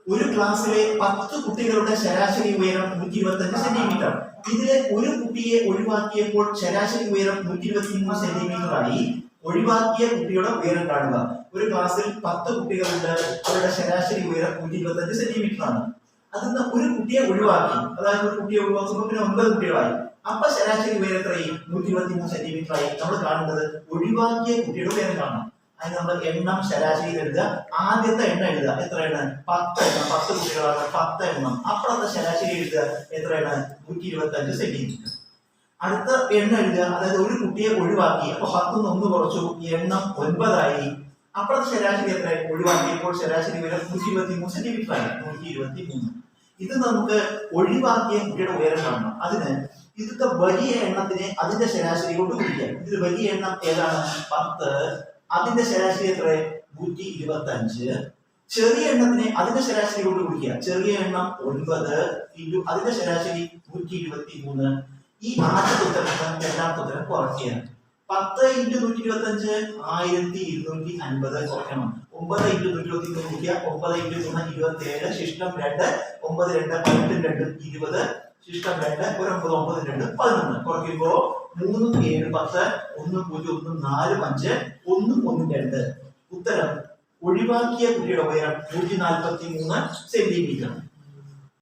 ഒരു ക്ലാസ്സിലെ 10 കുട്ടികളുടെ ശരാശരി ഉയരം 125 സെന്റിമീറ്റർ. ഇതിലെ ഒരു കുട്ടിയെ ഒഴിവാക്കിയപ്പോൾ ശരാശരി ഉയരം 123 സെന്റിമീറ്റർ ആയി. ഒഴിവാക്കിയ കുട്ടിയുടെ ഉയരം കാണുക. ഒരു ക്ലാസ്സിൽ 10 കുട്ടികളുണ്ട്, അവരുടെ ശരാശരി ഉയരം 125 സെന്റിമീറ്റർ ആണ്. അതിന്ന് ഒരു കുട്ടിയെ ഒഴിവാക്കി, അതായത് ഒരു കുട്ടിയെ ഒഴിവാക്കുമ്പോൾ പിന്നെ 9 കുട്ടികളായി. അപ്പൊ ശരാശരി ഉയരം എത്രയായി? 123 സെന്റിമീറ്റർ ആയി. നമ്മൾ കാണുന്നത് ഒഴിവാക്കിയ കുട്ടിയുടെ ഉയരം കാണാം. അതിന് നമ്മൾ എണ്ണം ശരാശരി എഴുതുക. ആദ്യത്തെ എണ്ണം എഴുതുക. എത്രയാണ്? 10 എണ്ണം. 10 കുട്ടികളാണ്, 10 എണ്ണം. അപ്പുറത്തെ ശരാശരി എഴുതുക. എത്രയാണ്? 125 സെന്റിമീറ്റർ. അടുത്ത എണ്ണം എഴുതുക. അതായത് ഒരു കുട്ടിയെ ഒഴിവാക്കി, അപ്പൊ 10 1 കുറച്ചു, എണ്ണം 9 ആയി. അപ്പുറത്തെ ശരാശരി എത്ര? ഒഴിവാക്കിയപ്പോൾ ശരാശരി ഉയരം 123 സെന്റിമീറ്റർ ആയി. 123. ഇത് നമുക്ക് ഒഴിവാക്കിയ കുട്ടിയുടെ ഉയരം കാണണം. അതിന് ഇതൊക്കെ വലിയ എണ്ണത്തിനെ അതിന്റെ ശരാശരി കൊണ്ട് ഗുണിക്കാം. ഇതിൽ വലിയ എണ്ണം ഏതാണ്? 10. അതിന്റെ ശരാശരി എത്ര? 125. ചെറിയ എണ്ണത്തിനെ അതിന്റെ ശരാശരി കൊണ്ട് ഗുണിക്കുക. ചെറിയ എണ്ണം 9 ഇൻറ്റു അതിന്റെ ശരാശരി 123. ഈ ആദ്യത്തെ ഉത്തരം രണ്ടാമത്തെ ഉത്തരം കുറയ്ക്കുകയാണ്. 10 ഇൻറ്റു 125 1250 കുറയ്ക്കണം. 9 ഇൻറ്റു 123 ഗുണിക്കുക. 9 ഇൻറ്റു 3 27. ശിഷ്ടം 2. 9 2 18 2 20. ശിഷ്ടം 2. 1 9 9 2 11. കുറയ്ക്കുമ്പോ 3 7 10 1 0 1 4 5 1 1 2. ഉത്തരം ഒഴിവാക്കിയ കുട്ടിയുടെ ഉയരം 143 സെന്റിമീറ്റർ.